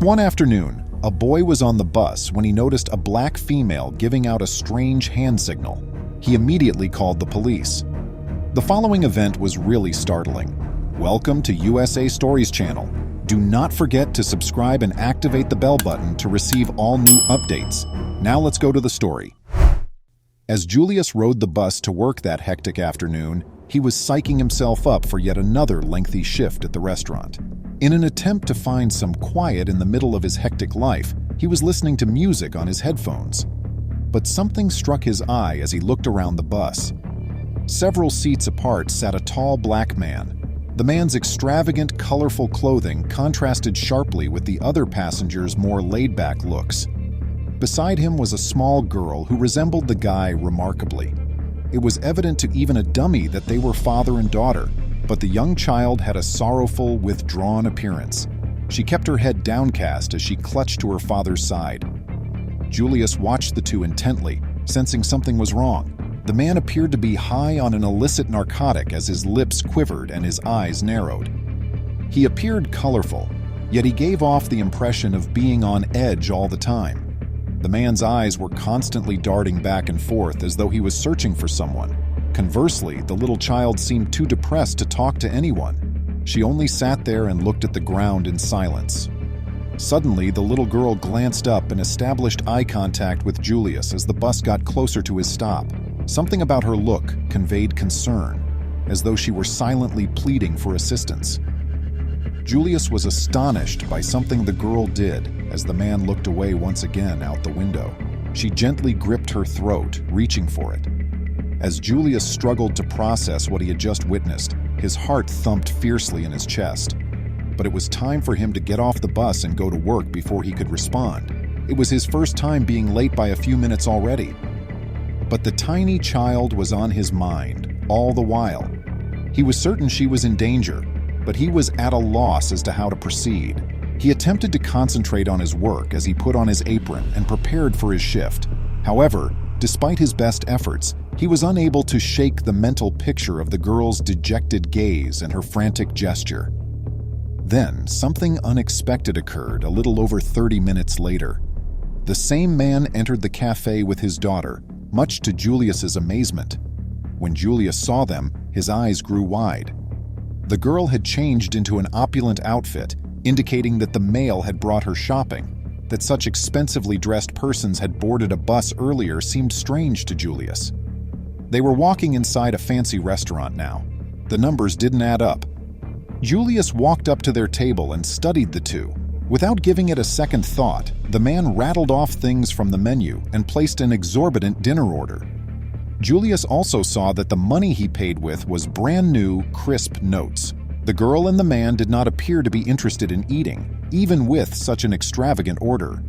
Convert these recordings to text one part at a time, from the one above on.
One afternoon, a boy was on the bus when he noticed a black female giving out a strange hand signal. He immediately called the police. The following event was really startling. Welcome to USA Stories channel. Do not forget to subscribe and activate the bell button to receive all new updates. Now let's go to the story. As Julius rode the bus to work that hectic afternoon, he was psyching himself up for yet another lengthy shift at the restaurant. In an attempt to find some quiet in the middle of his hectic life, he was listening to music on his headphones. But something struck his eye as he looked around the bus. Several seats apart sat a tall black man. The man's extravagant, colorful clothing contrasted sharply with the other passengers' more laid-back looks. Beside him was a small girl who resembled the guy remarkably. It was evident to even a dummy that they were father and daughter, but the young child had a sorrowful, withdrawn appearance. She kept her head downcast as she clutched to her father's side. Julius watched the two intently, sensing something was wrong. The man appeared to be high on an illicit narcotic as his lips quivered and his eyes narrowed. He appeared colorful, yet he gave off the impression of being on edge all the time. The man's eyes were constantly darting back and forth as though he was searching for someone. Conversely, the little child seemed too depressed to talk to anyone. She only sat there and looked at the ground in silence. Suddenly, the little girl glanced up and established eye contact with Julius as the bus got closer to his stop. Something about her look conveyed concern, as though she were silently pleading for assistance. Julius was astonished by something the girl did as the man looked away once again out the window. She gently gripped her throat, reaching for it. As Julius struggled to process what he had just witnessed, his heart thumped fiercely in his chest. But it was time for him to get off the bus and go to work before he could respond. It was his first time being late by a few minutes already. But the tiny child was on his mind all the while. He was certain she was in danger, but he was at a loss as to how to proceed. He attempted to concentrate on his work as he put on his apron and prepared for his shift. However, despite his best efforts, he was unable to shake the mental picture of the girl's dejected gaze and her frantic gesture. Then, something unexpected occurred a little over 30 minutes later. The same man entered the cafe with his daughter, much to Julius's amazement. When Julius saw them, his eyes grew wide. The girl had changed into an opulent outfit, indicating that the male had brought her shopping. That such expensively dressed persons had boarded a bus earlier seemed strange to Julius. They were walking inside a fancy restaurant now. The numbers didn't add up. Julius walked up to their table and studied the two. Without giving it a second thought, the man rattled off things from the menu and placed an exorbitant dinner order. Julius also saw that the money he paid with was brand new, crisp notes. The girl and the man did not appear to be interested in eating, even with such an extravagant order.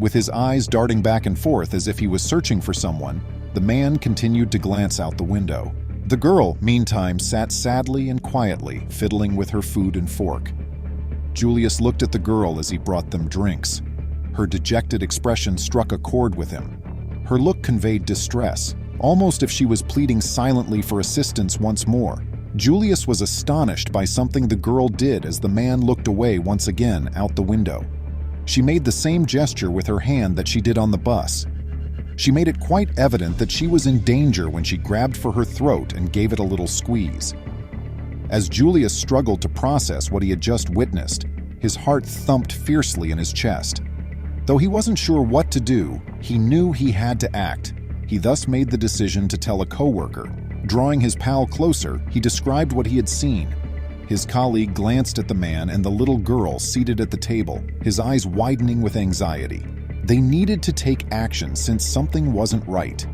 With his eyes darting back and forth as if he was searching for someone, the man continued to glance out the window. The girl, meantime, sat sadly and quietly, fiddling with her food and fork. Julius looked at the girl as he brought them drinks. Her dejected expression struck a chord with him. Her look conveyed distress, almost if she was pleading silently for assistance once more. Julius was astonished by something the girl did as the man looked away once again out the window. She made the same gesture with her hand that she did on the bus. She made it quite evident that she was in danger when she grabbed for her throat and gave it a little squeeze. As Julius struggled to process what he had just witnessed, his heart thumped fiercely in his chest. Though he wasn't sure what to do, he knew he had to act. He thus made the decision to tell a coworker. Drawing his pal closer, he described what he had seen. His colleague glanced at the man and the little girl seated at the table, his eyes widening with anxiety. They needed to take action since something wasn't right.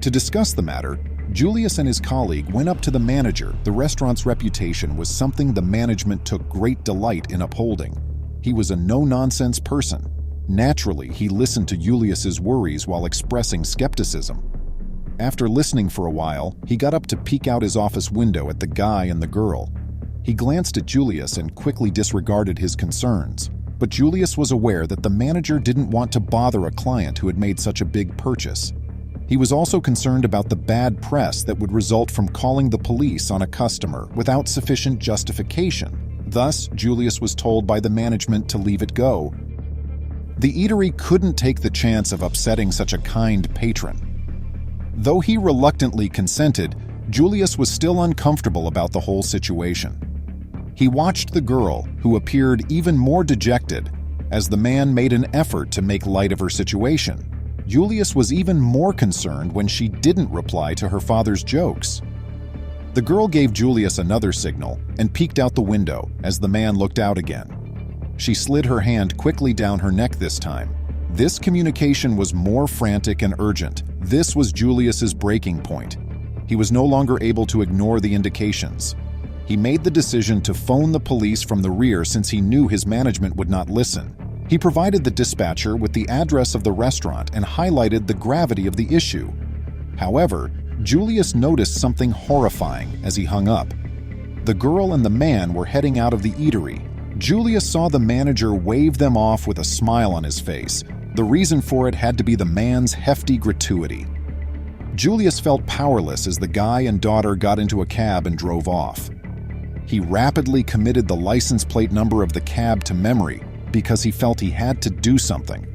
To discuss the matter, Julius and his colleague went up to the manager. The restaurant's reputation was something the management took great delight in upholding. He was a no-nonsense person. Naturally, he listened to Julius's worries while expressing skepticism. After listening for a while, he got up to peek out his office window at the guy and the girl. He glanced at Julius and quickly disregarded his concerns. But Julius was aware that the manager didn't want to bother a client who had made such a big purchase. He was also concerned about the bad press that would result from calling the police on a customer without sufficient justification. Thus, Julius was told by the management to leave it go. The eatery couldn't take the chance of upsetting such a kind patron. Though he reluctantly consented, Julius was still uncomfortable about the whole situation. He watched the girl, who appeared even more dejected, as the man made an effort to make light of her situation. Julius was even more concerned when she didn't reply to her father's jokes. The girl gave Julius another signal and peeked out the window as the man looked out again. She slid her hand quickly down her neck this time. This communication was more frantic and urgent. This was Julius's breaking point. He was no longer able to ignore the indications. He made the decision to phone the police from the rear since he knew his management would not listen. He provided the dispatcher with the address of the restaurant and highlighted the gravity of the issue. However, Julius noticed something horrifying as he hung up. The girl and the man were heading out of the eatery. Julius saw the manager wave them off with a smile on his face. The reason for it had to be the man's hefty gratuity. Julius felt powerless as the guy and daughter got into a cab and drove off. He rapidly committed the license plate number of the cab to memory because he felt he had to do something.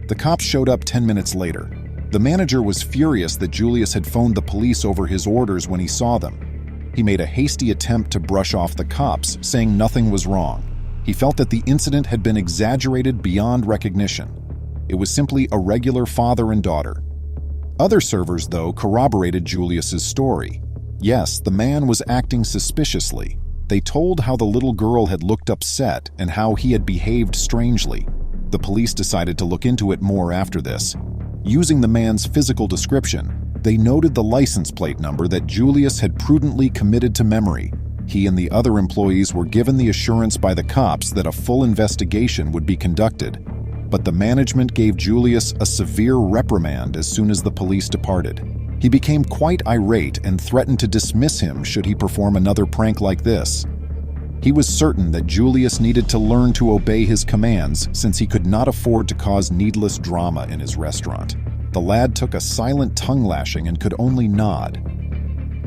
The cops showed up 10 minutes later. The manager was furious that Julius had phoned the police over his orders when he saw them. He made a hasty attempt to brush off the cops, saying nothing was wrong. He felt that the incident had been exaggerated beyond recognition. It was simply a regular father and daughter. Other servers, though, corroborated Julius's story. Yes, the man was acting suspiciously. They told how the little girl had looked upset and how he had behaved strangely. The police decided to look into it more after this. Using the man's physical description, they noted the license plate number that Julius had prudently committed to memory. He and the other employees were given the assurance by the cops that a full investigation would be conducted. But the management gave Julius a severe reprimand as soon as the police departed. He became quite irate and threatened to dismiss him should he perform another prank like this. He was certain that Julius needed to learn to obey his commands since he could not afford to cause needless drama in his restaurant. The lad took a silent tongue lashing and could only nod.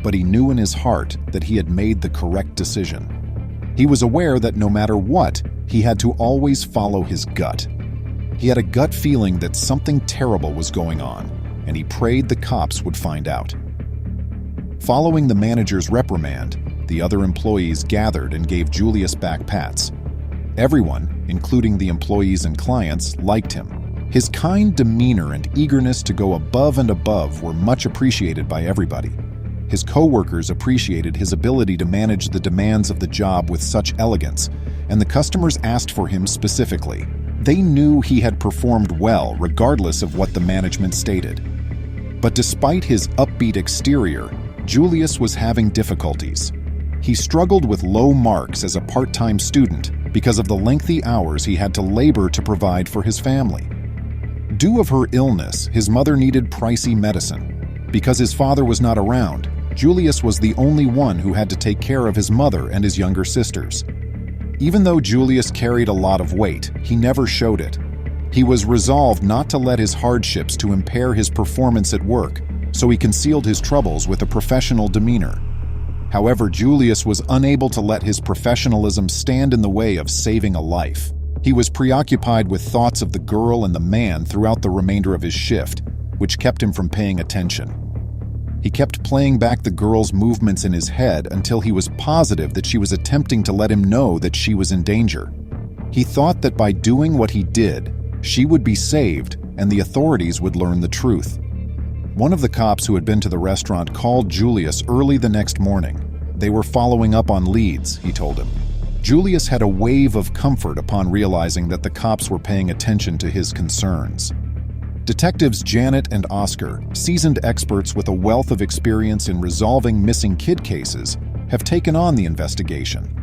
But he knew in his heart that he had made the correct decision. He was aware that no matter what, he had to always follow his gut. He had a gut feeling that something terrible was going on, and he prayed the cops would find out. Following the manager's reprimand, the other employees gathered and gave Julius back pats. Everyone, including the employees and clients, liked him. His kind demeanor and eagerness to go above and above were much appreciated by everybody. His co-workers appreciated his ability to manage the demands of the job with such elegance, and the customers asked for him specifically. They knew he had performed well regardless of what the management stated. But despite his upbeat exterior, Julius was having difficulties. He struggled with low marks as a part-time student because of the lengthy hours he had to labor to provide for his family. Due of her illness, his mother needed pricey medicine. Because his father was not around, Julius was the only one who had to take care of his mother and his younger sisters. Even though Julius carried a lot of weight, he never showed it. He was resolved not to let his hardships to impair his performance at work, so he concealed his troubles with a professional demeanor. However, Julius was unable to let his professionalism stand in the way of saving a life. He was preoccupied with thoughts of the girl and the man throughout the remainder of his shift, which kept him from paying attention. He kept playing back the girl's movements in his head until he was positive that she was attempting to let him know that she was in danger. He thought that by doing what he did, she would be saved and the authorities would learn the truth. One of the cops who had been to the restaurant called Julius early the next morning. They were following up on leads, he told him. Julius had a wave of comfort upon realizing that the cops were paying attention to his concerns. Detectives Janet and Oscar, seasoned experts with a wealth of experience in resolving missing kid cases, have taken on the investigation.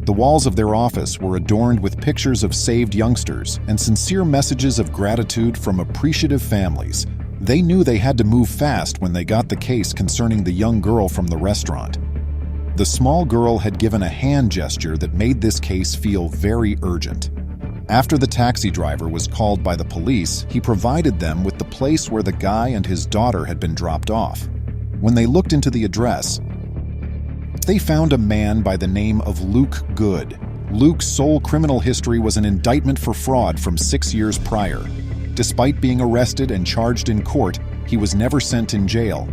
The walls of their office were adorned with pictures of saved youngsters and sincere messages of gratitude from appreciative families. They knew they had to move fast when they got the case concerning the young girl from the restaurant. The small girl had given a hand gesture that made this case feel very urgent. After the taxi driver was called by the police, he provided them with the place where the guy and his daughter had been dropped off. When they looked into the address, they found a man by the name of Luke Good, Luke's sole criminal history was an indictment for fraud from 6 years prior. Despite being arrested and charged in court, he was never sent in jail.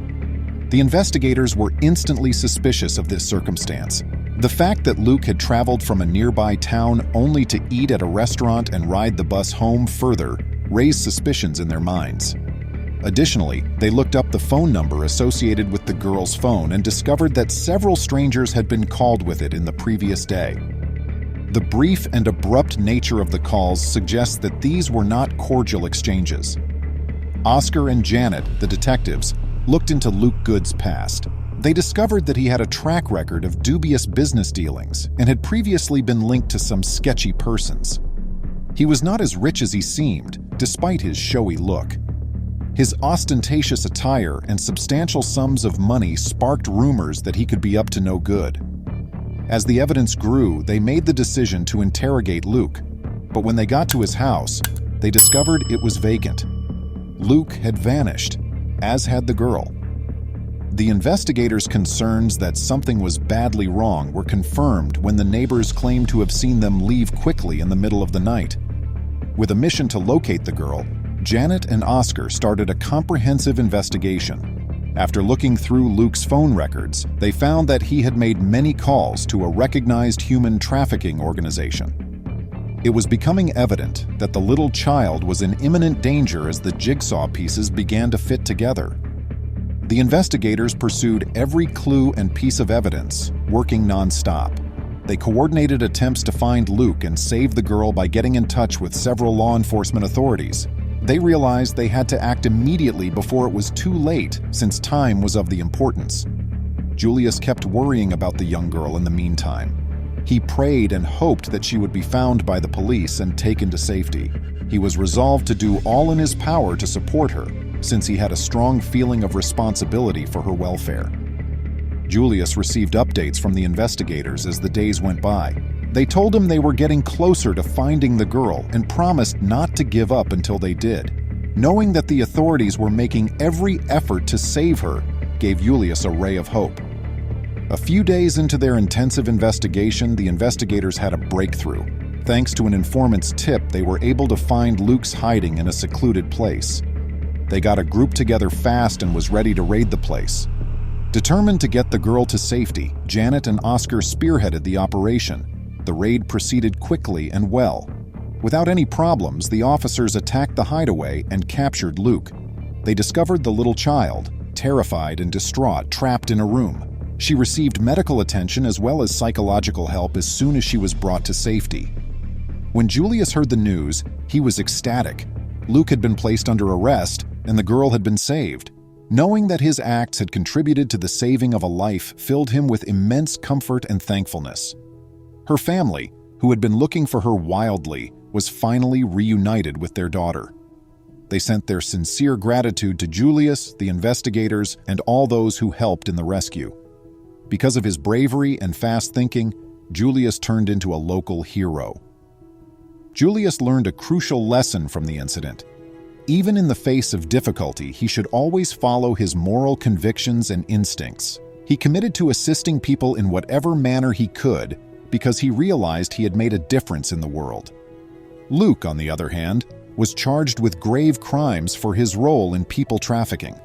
The investigators were instantly suspicious of this circumstance. The fact that Luke had traveled from a nearby town only to eat at a restaurant and ride the bus home further raised suspicions in their minds. Additionally, they looked up the phone number associated with the girl's phone and discovered that several strangers had been called with it in the previous day. The brief and abrupt nature of the calls suggests that these were not cordial exchanges. Oscar and Janet, the detectives, looked into Luke Good's past. They discovered that he had a track record of dubious business dealings and had previously been linked to some sketchy persons. He was not as rich as he seemed, despite his showy look. His ostentatious attire and substantial sums of money sparked rumors that he could be up to no good. As the evidence grew, they made the decision to interrogate Luke, but when they got to his house, they discovered it was vacant. Luke had vanished, as had the girl. The investigators' concerns that something was badly wrong were confirmed when the neighbors claimed to have seen them leave quickly in the middle of the night. With a mission to locate the girl, Janet and Oscar started a comprehensive investigation. After looking through Luke's phone records, they found that he had made many calls to a recognized human trafficking organization. It was becoming evident that the little child was in imminent danger as the jigsaw pieces began to fit together. The investigators pursued every clue and piece of evidence, working non-stop. They coordinated attempts to find Luke and save the girl by getting in touch with several law enforcement authorities. They realized they had to act immediately before it was too late, since time was of the importance. Julius kept worrying about the young girl in the meantime. He prayed and hoped that she would be found by the police and taken to safety. He was resolved to do all in his power to support her, since he had a strong feeling of responsibility for her welfare. Julius received updates from the investigators as the days went by. They told him they were getting closer to finding the girl and promised not to give up until they did. Knowing that the authorities were making every effort to save her gave Julius a ray of hope. A few days into their intensive investigation, the investigators had a breakthrough. Thanks to an informant's tip, they were able to find Luke's hiding in a secluded place. They got a group together fast and was ready to raid the place. Determined to get the girl to safety, Janet and Oscar spearheaded the operation. The raid proceeded quickly and well. Without any problems, the officers attacked the hideaway and captured Luke. They discovered the little child, terrified and distraught, trapped in a room. She received medical attention as well as psychological help as soon as she was brought to safety. When Julius heard the news, he was ecstatic. Luke had been placed under arrest, and the girl had been saved. Knowing that his acts had contributed to the saving of a life filled him with immense comfort and thankfulness. Her family, who had been looking for her wildly, was finally reunited with their daughter. They sent their sincere gratitude to Julius, the investigators, and all those who helped in the rescue. Because of his bravery and fast thinking, Julius turned into a local hero. Julius learned a crucial lesson from the incident. Even in the face of difficulty, he should always follow his moral convictions and instincts. He committed to assisting people in whatever manner he could because he realized he had made a difference in the world. Luke, on the other hand, was charged with grave crimes for his role in people trafficking.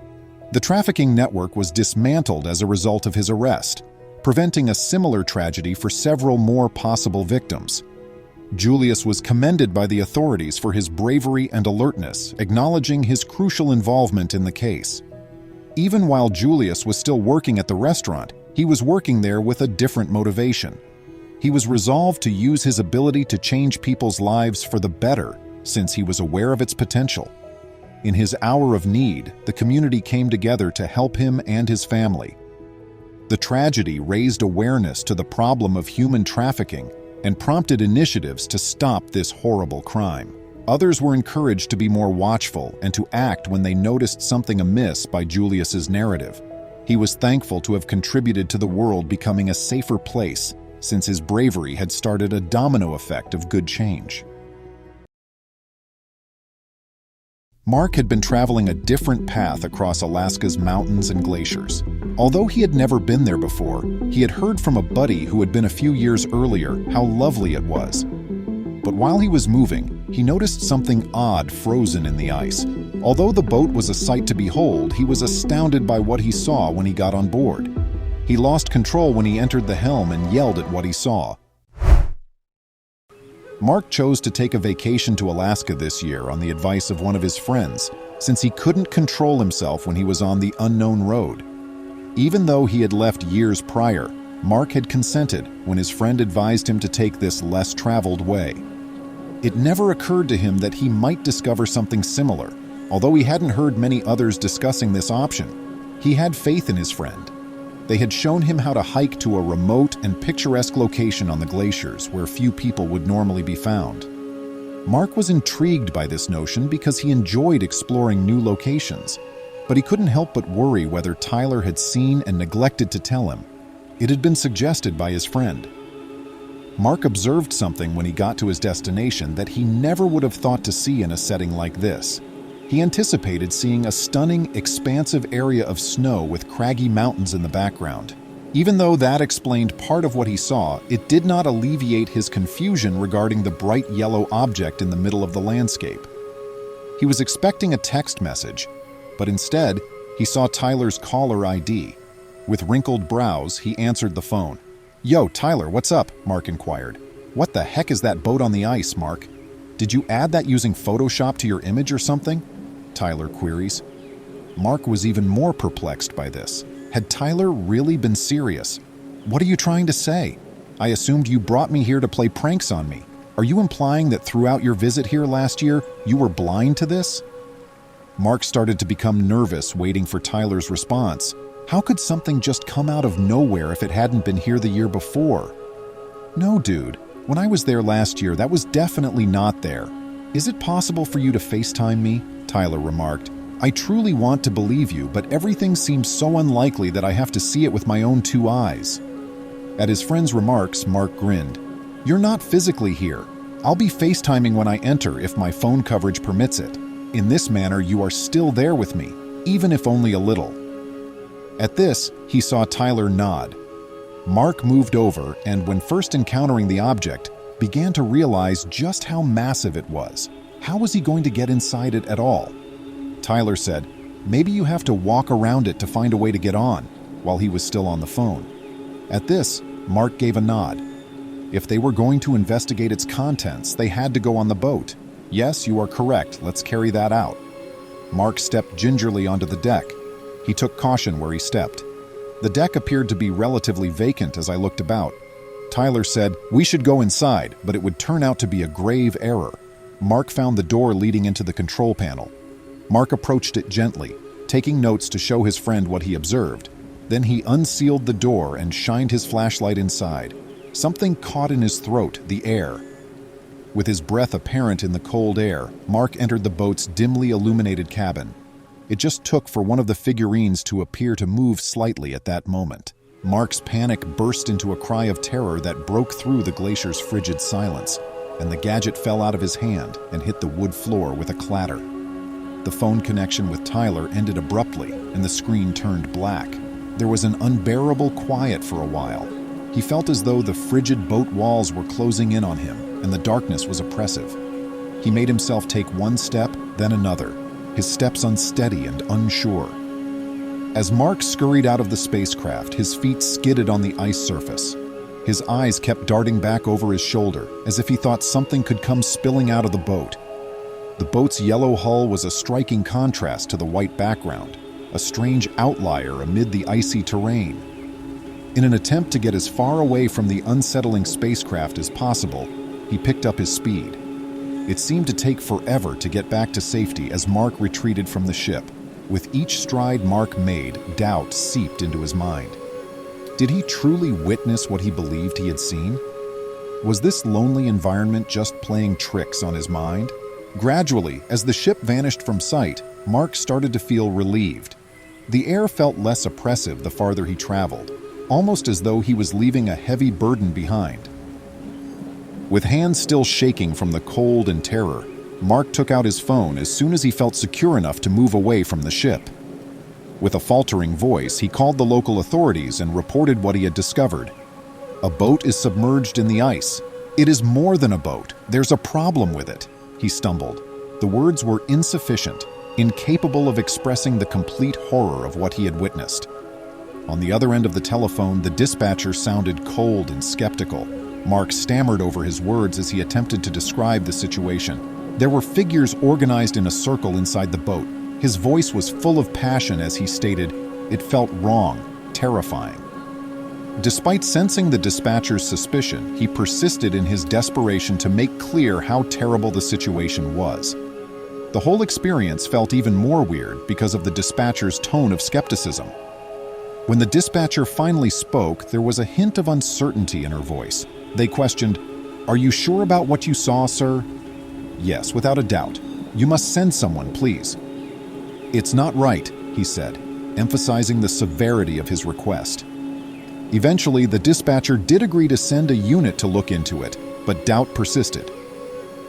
The trafficking network was dismantled as a result of his arrest, preventing a similar tragedy for several more possible victims. Julius was commended by the authorities for his bravery and alertness, acknowledging his crucial involvement in the case. Even while Julius was still working at the restaurant, he was working there with a different motivation. He was resolved to use his ability to change people's lives for the better, since he was aware of its potential. In his hour of need, the community came together to help him and his family. The tragedy raised awareness to the problem of human trafficking and prompted initiatives to stop this horrible crime. Others were encouraged to be more watchful and to act when they noticed something amiss by Julius's narrative. He was thankful to have contributed to the world becoming a safer place, since his bravery had started a domino effect of good change. Mark had been traveling a different path across Alaska's mountains and glaciers. Although he had never been there before, he had heard from a buddy who had been a few years earlier how lovely it was. But while he was moving, he noticed something odd frozen in the ice. Although the boat was a sight to behold, he was astounded by what he saw when he got on board. He lost control when he entered the helm and yelled at what he saw. Mark chose to take a vacation to Alaska this year on the advice of one of his friends, since he couldn't control himself when he was on the unknown road. Even though he had left years prior, Mark had consented when his friend advised him to take this less traveled way. It never occurred to him that he might discover something similar. Although he hadn't heard many others discussing this option, he had faith in his friend. They had shown him how to hike to a remote and picturesque location on the glaciers where few people would normally be found. Mark was intrigued by this notion because he enjoyed exploring new locations, but he couldn't help but worry whether Tyler had seen and neglected to tell him. It had been suggested by his friend. Mark observed something when he got to his destination that he never would have thought to see in a setting like this. He anticipated seeing a stunning, expansive area of snow with craggy mountains in the background. Even though that explained part of what he saw, it did not alleviate his confusion regarding the bright yellow object in the middle of the landscape. He was expecting a text message, but instead, he saw Tyler's caller ID. With wrinkled brows, he answered the phone. "Yo, Tyler, what's up?" Mark inquired. "What the heck is that boat on the ice, Mark? Did you add that using Photoshop to your image or something?" Tyler queries. Mark was even more perplexed by this. Had Tyler really been serious? "What are you trying to say? I assumed you brought me here to play pranks on me. Are you implying that throughout your visit here last year, you were blind to this?" Mark started to become nervous, waiting for Tyler's response. How could something just come out of nowhere if it hadn't been here the year before? "No, dude. When I was there last year, that was definitely not there. Is it possible for you to FaceTime me?" Tyler remarked. "I truly want to believe you, but everything seems so unlikely that I have to see it with my own two eyes." At his friend's remarks, Mark grinned. "You're not physically here. I'll be FaceTiming when I enter if my phone coverage permits it. In this manner, you are still there with me, even if only a little." At this, he saw Tyler nod. Mark moved over and, when first encountering the object, began to realize just how massive it was. How was he going to get inside it at all? Tyler said, "Maybe you have to walk around it to find a way to get on," while he was still on the phone. At this, Mark gave a nod. If they were going to investigate its contents, they had to go on the boat. "Yes, you are correct. Let's carry that out." Mark stepped gingerly onto the deck. He took caution where he stepped. The deck appeared to be relatively vacant as I looked about. Tyler said, "We should go inside, but it would turn out to be a grave error." Mark found the door leading into the control panel. Mark approached it gently, taking notes to show his friend what he observed. Then he unsealed the door and shined his flashlight inside. Something caught in his throat, the air. With his breath apparent in the cold air, Mark entered the boat's dimly illuminated cabin. It just took for one of the figurines to appear to move slightly at that moment. Mark's panic burst into a cry of terror that broke through the glacier's frigid silence, and the gadget fell out of his hand and hit the wood floor with a clatter. The phone connection with Tyler ended abruptly, and the screen turned black. There was an unbearable quiet for a while. He felt as though the frigid boat walls were closing in on him, and the darkness was oppressive. He made himself take one step, then another, his steps unsteady and unsure. As Mark scurried out of the spacecraft, his feet skidded on the ice surface. His eyes kept darting back over his shoulder, as if he thought something could come spilling out of the boat. The boat's yellow hull was a striking contrast to the white background, a strange outlier amid the icy terrain. In an attempt to get as far away from the unsettling spacecraft as possible, he picked up his speed. It seemed to take forever to get back to safety as Mark retreated from the ship. With each stride Mark made, doubt seeped into his mind. Did he truly witness what he believed he had seen? Was this lonely environment just playing tricks on his mind? Gradually, as the ship vanished from sight, Mark started to feel relieved. The air felt less oppressive the farther he traveled, almost as though he was leaving a heavy burden behind. With hands still shaking from the cold and terror, Mark took out his phone as soon as he felt secure enough to move away from the ship. With a faltering voice, he called the local authorities and reported what he had discovered. A boat is submerged in the ice. It is more than a boat. There's a problem with it, he stumbled. The words were insufficient, incapable of expressing the complete horror of what he had witnessed. On the other end of the telephone, the dispatcher sounded cold and skeptical. Mark stammered over his words as he attempted to describe the situation. There were figures organized in a circle inside the boat. His voice was full of passion as he stated, "It felt wrong, terrifying." Despite sensing the dispatcher's suspicion, he persisted in his desperation to make clear how terrible the situation was. The whole experience felt even more weird because of the dispatcher's tone of skepticism. When the dispatcher finally spoke, there was a hint of uncertainty in her voice. They questioned, "Are you sure about what you saw, sir?" "Yes, without a doubt. You must send someone, please." "It's not right," he said, emphasizing the severity of his request. Eventually, the dispatcher did agree to send a unit to look into it, but doubt persisted.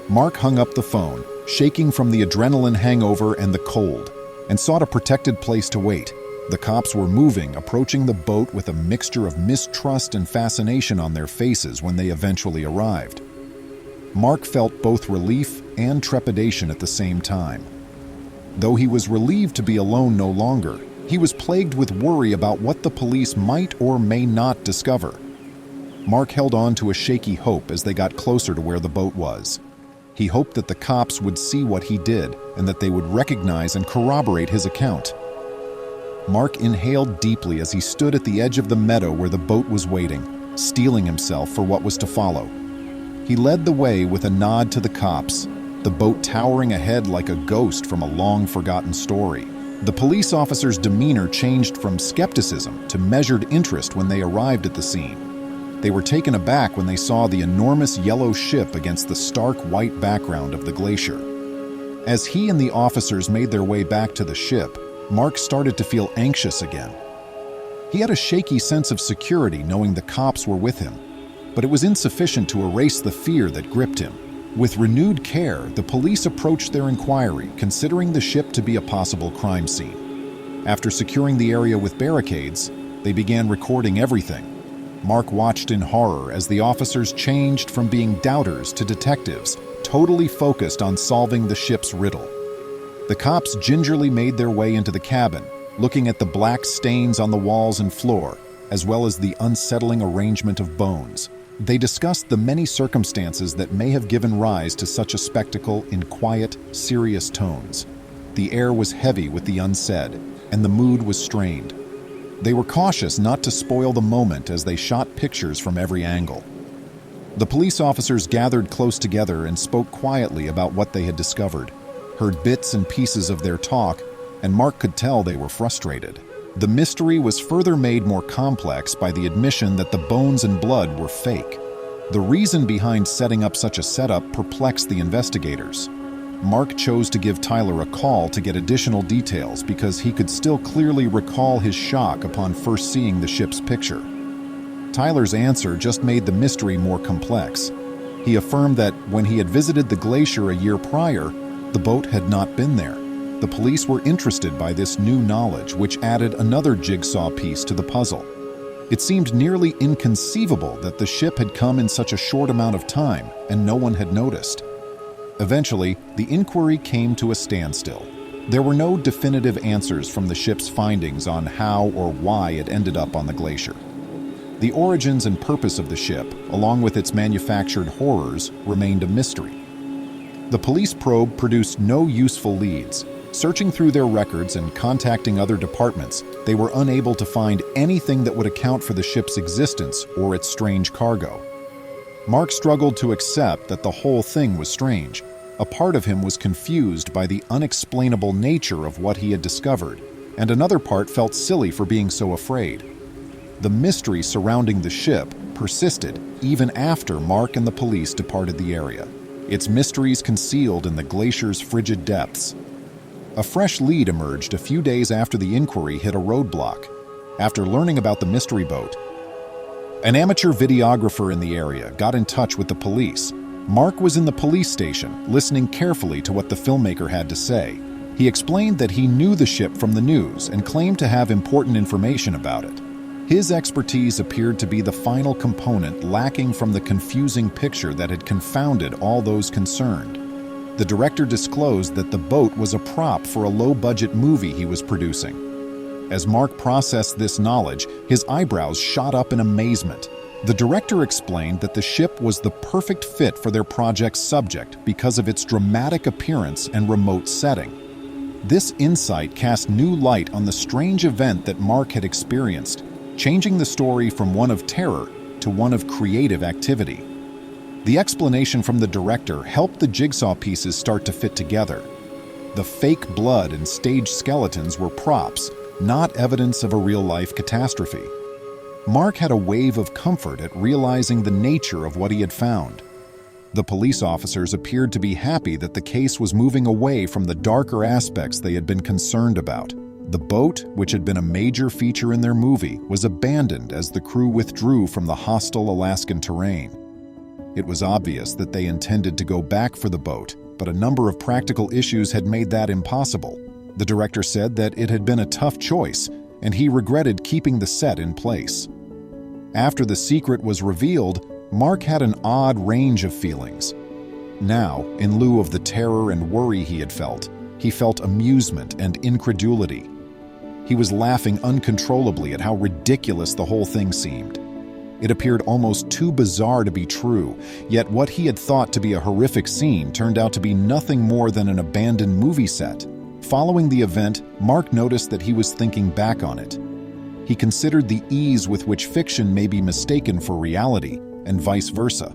Mark hung up the phone, shaking from the adrenaline hangover and the cold, and sought a protected place to wait. The cops were moving, approaching the boat with a mixture of mistrust and fascination on their faces when they eventually arrived. Mark felt both relief and trepidation at the same time. Though he was relieved to be alone no longer, he was plagued with worry about what the police might or may not discover. Mark held on to a shaky hope as they got closer to where the boat was. He hoped that the cops would see what he did and that they would recognize and corroborate his account. Mark inhaled deeply as he stood at the edge of the meadow where the boat was waiting, steeling himself for what was to follow. He led the way with a nod to the cops, the boat towering ahead like a ghost from a long-forgotten story. The police officer's demeanor changed from skepticism to measured interest when they arrived at the scene. They were taken aback when they saw the enormous yellow ship against the stark white background of the glacier. As he and the officers made their way back to the ship, Mark started to feel anxious again. He had a shaky sense of security knowing the cops were with him, but it was insufficient to erase the fear that gripped him. With renewed care, the police approached their inquiry, considering the ship to be a possible crime scene. After securing the area with barricades, they began recording everything. Mark watched in horror as the officers changed from being doubters to detectives, totally focused on solving the ship's riddle. The cops gingerly made their way into the cabin, looking at the black stains on the walls and floor, as well as the unsettling arrangement of bones. They discussed the many circumstances that may have given rise to such a spectacle in quiet, serious tones. The air was heavy with the unsaid, and the mood was strained. They were cautious not to spoil the moment as they shot pictures from every angle. The police officers gathered close together and spoke quietly about what they had discovered, heard bits and pieces of their talk, and Mark could tell they were frustrated. The mystery was further made more complex by the admission that the bones and blood were fake. The reason behind setting up such a setup perplexed the investigators. Mark chose to give Tyler a call to get additional details because he could still clearly recall his shock upon first seeing the ship's picture. Tyler's answer just made the mystery more complex. He affirmed that when he had visited the glacier a year prior, the boat had not been there. The police were interested by this new knowledge, which added another jigsaw piece to the puzzle. It seemed nearly inconceivable that the ship had come in such a short amount of time and no one had noticed. Eventually, the inquiry came to a standstill. There were no definitive answers from the ship's findings on how or why it ended up on the glacier. The origins and purpose of the ship, along with its manufactured horrors, remained a mystery. The police probe produced no useful leads. Searching through their records and contacting other departments, they were unable to find anything that would account for the ship's existence or its strange cargo. Mark struggled to accept that the whole thing was strange. A part of him was confused by the unexplainable nature of what he had discovered, and another part felt silly for being so afraid. The mystery surrounding the ship persisted even after Mark and the police departed the area, its mysteries concealed in the glacier's frigid depths. A fresh lead emerged a few days after the inquiry hit a roadblock. After learning about the mystery boat, an amateur videographer in the area got in touch with the police. Mark was in the police station, listening carefully to what the filmmaker had to say. He explained that he knew the ship from the news and claimed to have important information about it. His expertise appeared to be the final component lacking from the confusing picture that had confounded all those concerned. The director disclosed that the boat was a prop for a low-budget movie he was producing. As Mark processed this knowledge, his eyebrows shot up in amazement. The director explained that the ship was the perfect fit for their project's subject because of its dramatic appearance and remote setting. This insight cast new light on the strange event that Mark had experienced, changing the story from one of terror to one of creative activity. The explanation from the director helped the jigsaw pieces start to fit together. The fake blood and staged skeletons were props, not evidence of a real-life catastrophe. Mark had a wave of comfort at realizing the nature of what he had found. The police officers appeared to be happy that the case was moving away from the darker aspects they had been concerned about. The boat, which had been a major feature in their movie, was abandoned as the crew withdrew from the hostile Alaskan terrain. It was obvious that they intended to go back for the boat, but a number of practical issues had made that impossible. The director said that it had been a tough choice, and he regretted keeping the set in place. After the secret was revealed, Mark had an odd range of feelings. Now, in lieu of the terror and worry he had felt, he felt amusement and incredulity. He was laughing uncontrollably at how ridiculous the whole thing seemed. It appeared almost too bizarre to be true, yet what he had thought to be a horrific scene turned out to be nothing more than an abandoned movie set. Following the event, Mark noticed that he was thinking back on it. He considered the ease with which fiction may be mistaken for reality, and vice versa.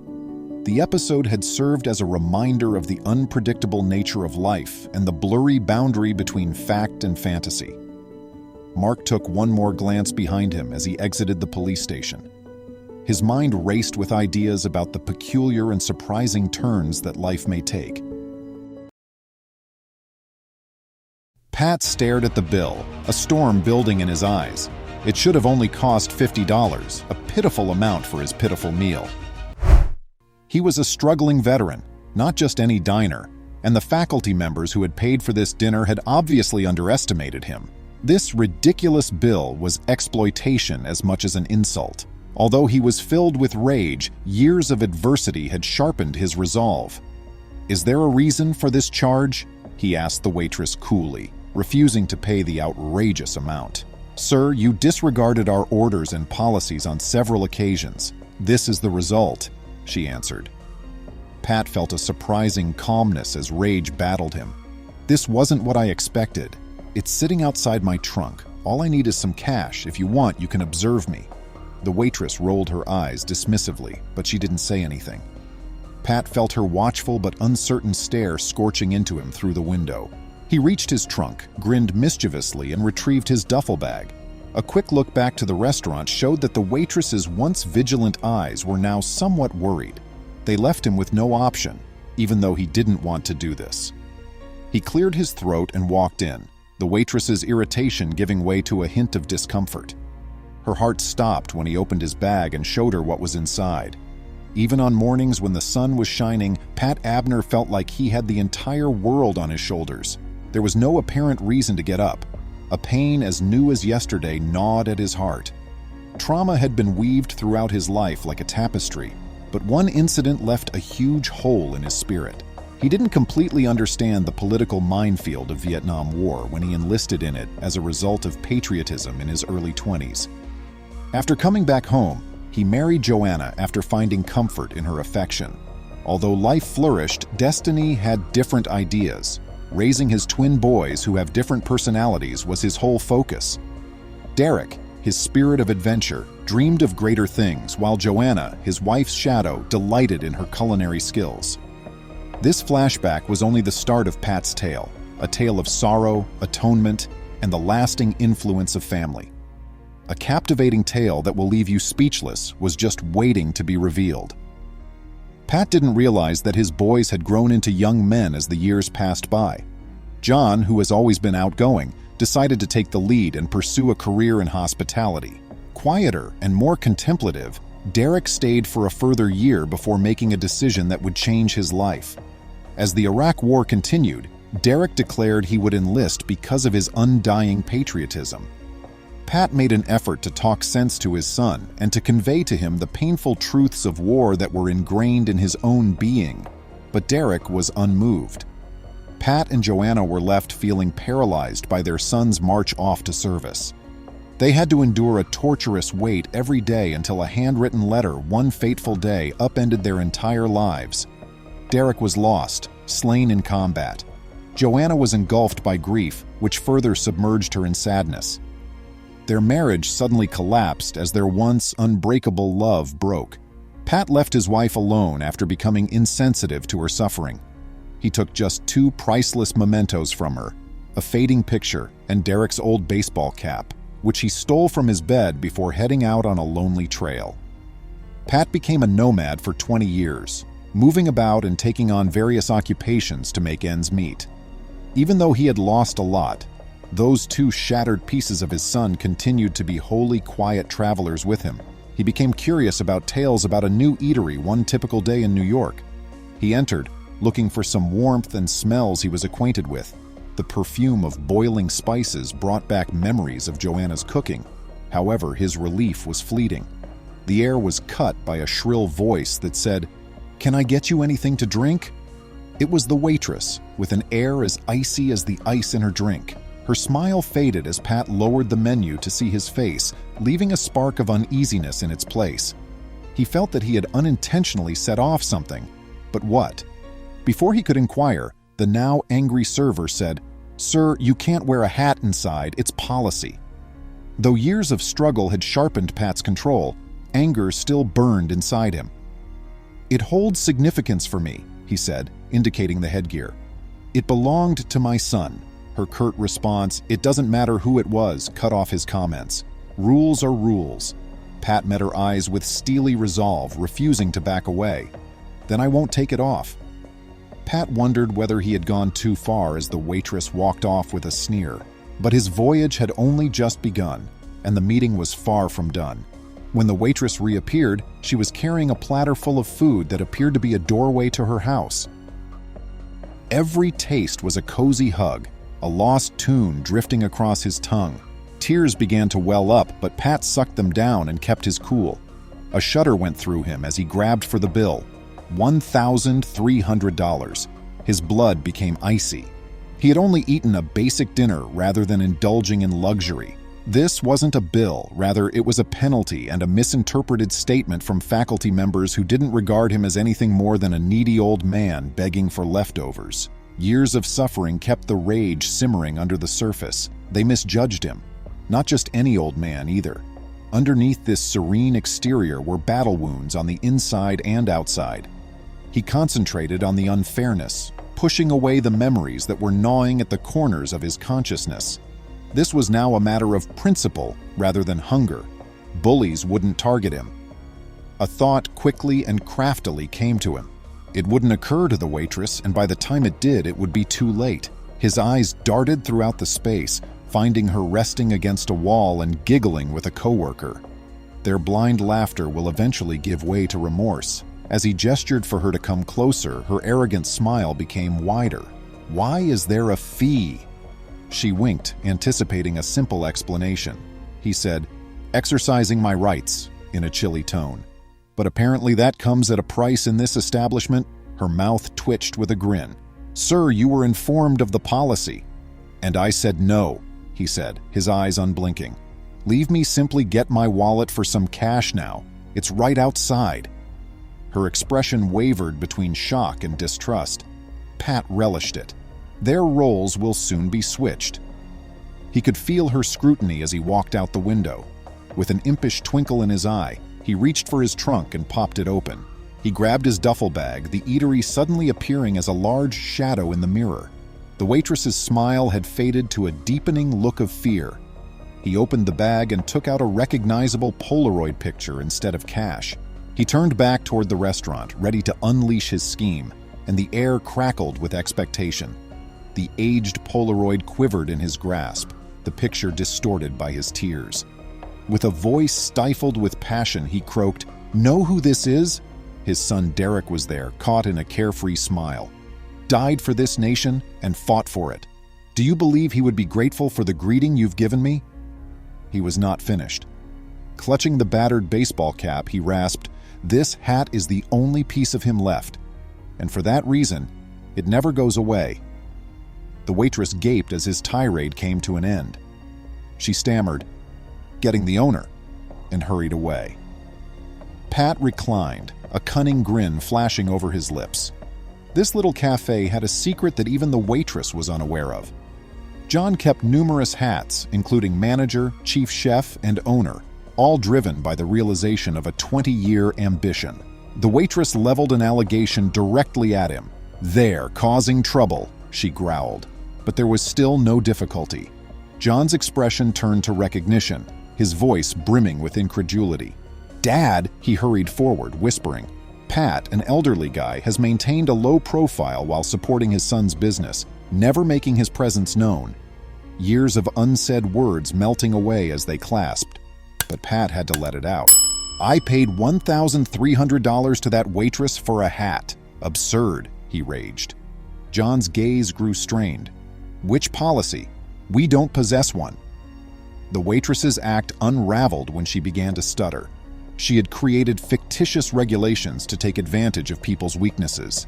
The episode had served as a reminder of the unpredictable nature of life and the blurry boundary between fact and fantasy. Mark took one more glance behind him as he exited the police station. His mind raced with ideas about the peculiar and surprising turns that life may take. Pat stared at the bill, a storm building in his eyes. It should have only cost $50, a pitiful amount for his pitiful meal. He was a struggling veteran, not just any diner, and the faculty members who had paid for this dinner had obviously underestimated him. This ridiculous bill was exploitation as much as an insult. Although he was filled with rage, years of adversity had sharpened his resolve. "Is there a reason for this charge?" he asked the waitress coolly, refusing to pay the outrageous amount. "Sir, you disregarded our orders and policies on several occasions. This is the result," she answered. Pat felt a surprising calmness as rage battled him. "This wasn't what I expected. It's sitting outside my trunk. All I need is some cash. If you want, you can observe me." The waitress rolled her eyes dismissively, but she didn't say anything. Pat felt her watchful but uncertain stare scorching into him through the window. He reached his trunk, grinned mischievously, and retrieved his duffel bag. A quick look back to the restaurant showed that the waitress's once vigilant eyes were now somewhat worried. They left him with no option, even though he didn't want to do this. He cleared his throat and walked in, the waitress's irritation giving way to a hint of discomfort. Her heart stopped when he opened his bag and showed her what was inside. Even on mornings when the sun was shining, Pat Abner felt like he had the entire world on his shoulders. There was no apparent reason to get up. A pain as new as yesterday gnawed at his heart. Trauma had been weaved throughout his life like a tapestry, but one incident left a huge hole in his spirit. He didn't completely understand the political minefield of Vietnam War when he enlisted in it as a result of patriotism in his early 20s. After coming back home, he married Joanna after finding comfort in her affection. Although life flourished, destiny had different ideas. Raising his twin boys who have different personalities was his whole focus. Derek, his spirit of adventure, dreamed of greater things, while Joanna, his wife's shadow, delighted in her culinary skills. This flashback was only the start of Pat's tale, a tale of sorrow, atonement, and the lasting influence of family. A captivating tale that will leave you speechless was just waiting to be revealed. Pat didn't realize that his boys had grown into young men as the years passed by. John, who has always been outgoing, decided to take the lead and pursue a career in hospitality. Quieter and more contemplative, Derek stayed for a further year before making a decision that would change his life. As the Iraq War continued, Derek declared he would enlist because of his undying patriotism. Pat made an effort to talk sense to his son and to convey to him the painful truths of war that were ingrained in his own being, but Derek was unmoved. Pat and Joanna were left feeling paralyzed by their son's march off to service. They had to endure a torturous wait every day until a handwritten letter one fateful day upended their entire lives. Derek was lost, slain in combat. Joanna was engulfed by grief, which further submerged her in sadness. Their marriage suddenly collapsed as their once unbreakable love broke. Pat left his wife alone after becoming insensitive to her suffering. He took just 2 priceless mementos from her, a fading picture and Derek's old baseball cap, which he stole from his bed before heading out on a lonely trail. Pat became a nomad for 20 years, moving about and taking on various occupations to make ends meet. Even though he had lost a lot, those 2 shattered pieces of his son continued to be wholly quiet travelers with him. He became curious about tales about a new eatery one typical day in New York. He entered, looking for some warmth and smells he was acquainted with. The perfume of boiling spices brought back memories of Joanna's cooking. However, his relief was fleeting. The air was cut by a shrill voice that said, "Can I get you anything to drink?" It was the waitress, with an air as icy as the ice in her drink. Her smile faded as Pat lowered the menu to see his face, leaving a spark of uneasiness in its place. He felt that he had unintentionally set off something. But what? Before he could inquire, the now angry server said, "Sir, you can't wear a hat inside, it's policy." Though years of struggle had sharpened Pat's control, anger still burned inside him. "It holds significance for me," he said, indicating the headgear. "It belonged to my son." Her curt response, "It doesn't matter who it was," cut off his comments. Rules are rules. Pat met her eyes with steely resolve, refusing to back away. "Then I won't take it off." Pat wondered whether he had gone too far as the waitress walked off with a sneer. But his voyage had only just begun, and the meeting was far from done. When the waitress reappeared, she was carrying a platter full of food that appeared to be a doorway to her house. Every taste was a cozy hug, a lost tune drifting across his tongue. Tears began to well up, but Pat sucked them down and kept his cool. A shudder went through him as he grabbed for the bill. $1,300. His blood became icy. He had only eaten a basic dinner rather than indulging in luxury. This wasn't a bill, rather it was a penalty and a misinterpreted statement from faculty members who didn't regard him as anything more than a needy old man begging for leftovers. Years of suffering kept the rage simmering under the surface. They misjudged him. Not just any old man either. Underneath this serene exterior were battle wounds on the inside and outside. He concentrated on the unfairness, pushing away the memories that were gnawing at the corners of his consciousness. This was now a matter of principle rather than hunger. Bullies wouldn't target him. A thought quickly and craftily came to him. It wouldn't occur to the waitress, and by the time it did, it would be too late. His eyes darted throughout the space, finding her resting against a wall and giggling with a coworker. Their blind laughter will eventually give way to remorse. As he gestured for her to come closer, her arrogant smile became wider. "Why is there a fee?" She winked, anticipating a simple explanation. He said, "Exercising my rights," in a chilly tone. "But apparently that comes at a price in this establishment." Her mouth twitched with a grin. "Sir, you were informed of the policy." "And I said no," he said, his eyes unblinking. "Leave me simply get my wallet for some cash now. It's right outside." Her expression wavered between shock and distrust. Pat relished it. Their roles will soon be switched. He could feel her scrutiny as he walked out the window. With an impish twinkle in his eye, he reached for his trunk and popped it open. He grabbed his duffel bag, the eatery suddenly appearing as a large shadow in the mirror. The waitress's smile had faded to a deepening look of fear. He opened the bag and took out a recognizable Polaroid picture instead of cash. He turned back toward the restaurant, ready to unleash his scheme, and the air crackled with expectation. The aged Polaroid quivered in his grasp, the picture distorted by his tears. With a voice stifled with passion, he croaked, Know who this is? His son Derek was there, caught in a carefree smile. Died for this nation and fought for it. Do you believe he would be grateful for the greeting you've given me? He was not finished. Clutching the battered baseball cap, he rasped, "This hat is the only piece of him left, and for that reason, it never goes away." The waitress gaped as his tirade came to an end. She stammered, "Getting the owner," and hurried away. Pat reclined, a cunning grin flashing over his lips. This little cafe had a secret that even the waitress was unaware of. John kept numerous hats, including manager, chief chef, and owner, all driven by the realization of a 20-year ambition. The waitress leveled an allegation directly at him. "They're causing trouble," she growled. But there was still no difficulty. John's expression turned to recognition, his voice brimming with incredulity. "Dad," he hurried forward, whispering. Pat, an elderly guy, has maintained a low profile while supporting his son's business, never making his presence known. Years of unsaid words melting away as they clasped. But Pat had to let it out. "I paid $1,300 to that waitress for a hat. Absurd," he raged. John's gaze grew strained. "Which policy? We don't possess one." The waitress's act unraveled when she began to stutter. She had created fictitious regulations to take advantage of people's weaknesses.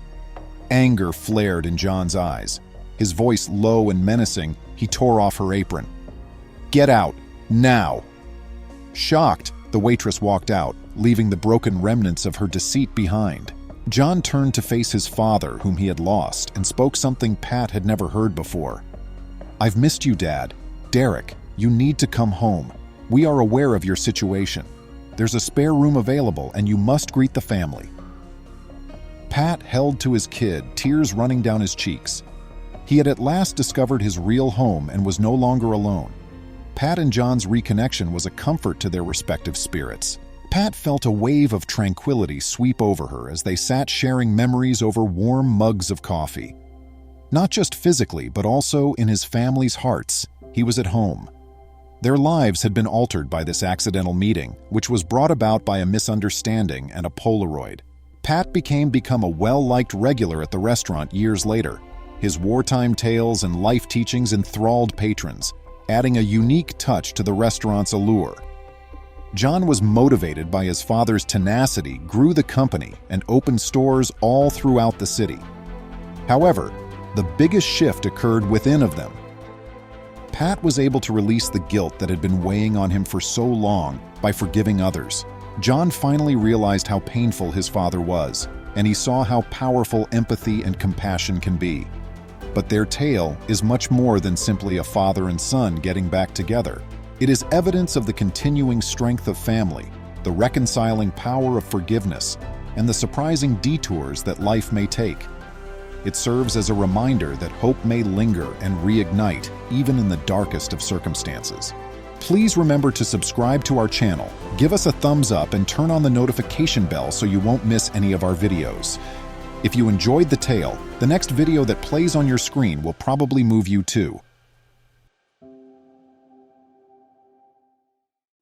Anger flared in John's eyes. His voice low and menacing, he tore off her apron. "Get out, now!" Shocked, the waitress walked out, leaving the broken remnants of her deceit behind. John turned to face his father, whom he had lost, and spoke something Pat had never heard before. "I've missed you, Dad. Derek, you need to come home. We are aware of your situation. There's a spare room available, and you must greet the family." Pat held to his kid, tears running down his cheeks. He had at last discovered his real home and was no longer alone. Pat and John's reconnection was a comfort to their respective spirits. Pat felt a wave of tranquility sweep over her as they sat sharing memories over warm mugs of coffee. Not just physically, but also in his family's hearts, he was at home. Their lives had been altered by this accidental meeting, which was brought about by a misunderstanding and a Polaroid. Pat become a well-liked regular at the restaurant years later. His wartime tales and life teachings enthralled patrons, adding a unique touch to the restaurant's allure. John was motivated by his father's tenacity, grew the company, and opened stores all throughout the city. However, the biggest shift occurred within of them. Pat was able to release the guilt that had been weighing on him for so long by forgiving others. John finally realized how painful his father was, and he saw how powerful empathy and compassion can be. But their tale is much more than simply a father and son getting back together. It is evidence of the continuing strength of family, the reconciling power of forgiveness, and the surprising detours that life may take. It serves as a reminder that hope may linger and reignite even in the darkest of circumstances. Please remember to subscribe to our channel, give us a thumbs up, and turn on the notification bell so you won't miss any of our videos. If you enjoyed the tale, the next video that plays on your screen will probably move you too.